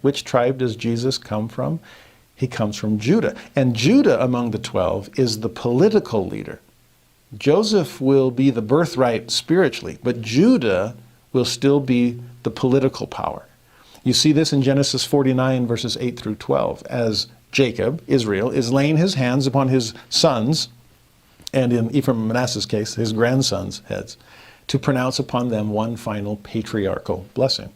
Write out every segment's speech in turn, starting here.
Which tribe does Jesus come from? He comes from Judah. And Judah among the 12 is the political leader. Joseph will be the birthright spiritually, but Judah will still be the political power. You see this in Genesis 49, verses 8 through 12, as Jacob, Israel, is laying his hands upon his sons, and in Ephraim and Manasseh's case, his grandsons' heads, to pronounce upon them one final patriarchal blessing.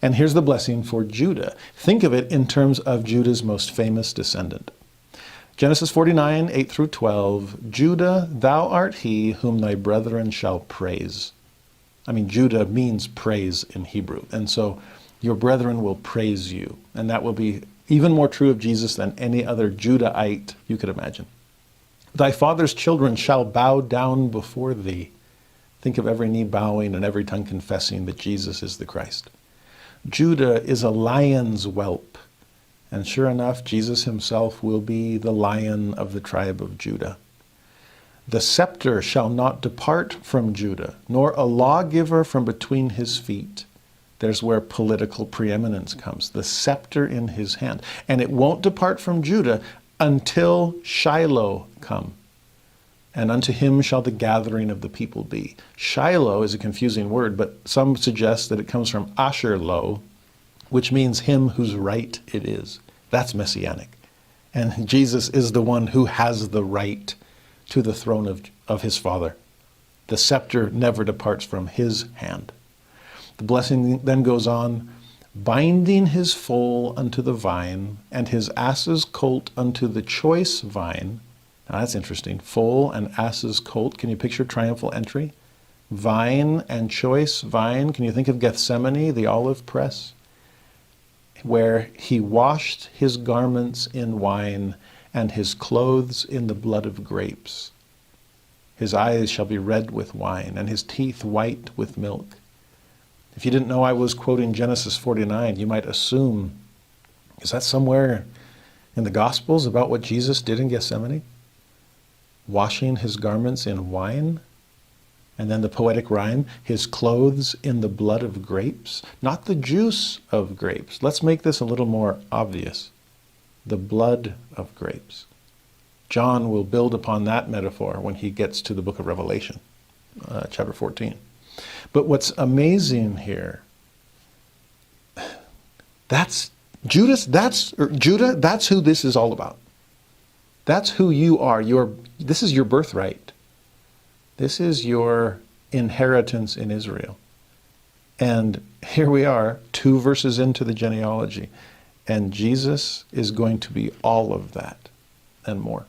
And here's the blessing for Judah. Think of it in terms of Judah's most famous descendant. Genesis 49, 8 through 12, Judah, thou art he whom thy brethren shall praise. I mean, Judah means praise in Hebrew. And so your brethren will praise you. And that will be even more true of Jesus than any other Judahite you could imagine. Thy father's children shall bow down before thee. Think of every knee bowing and every tongue confessing that Jesus is the Christ. Judah is a lion's whelp. And sure enough, Jesus himself will be the lion of the tribe of Judah. The scepter shall not depart from Judah, nor a lawgiver from between his feet. There's where political preeminence comes. The scepter in his hand. And it won't depart from Judah until Shiloh come. And unto him shall the gathering of the people be. Shiloh is a confusing word, but some suggest that it comes from Asher Lo, which means him whose right it is. That's messianic. And Jesus is the one who has the right to the throne of his Father. The scepter never departs from his hand. The blessing then goes on, binding his foal unto the vine, and his ass's colt unto the choice vine. Now that's interesting. Foal and ass's colt. Can you picture triumphal entry? Vine and choice vine. Can you think of Gethsemane, the olive press? Where he washed his garments in wine and his clothes in the blood of grapes. His eyes shall be red with wine and his teeth white with milk. If you didn't know I was quoting Genesis 49, you might assume, is that somewhere in the Gospels about what Jesus did in Gethsemane? Washing his garments in wine? And then the poetic rhyme, his clothes in the blood of grapes? Not the juice of grapes. Let's make this a little more obvious. The blood of grapes. John will build upon that metaphor when he gets to the book of Revelation, chapter 14. But what's amazing here, Judah, that's who this is all about. That's who you are. This is your birthright. This is your inheritance in Israel. And here we are, 2 verses into the genealogy, and Jesus is going to be all of that and more.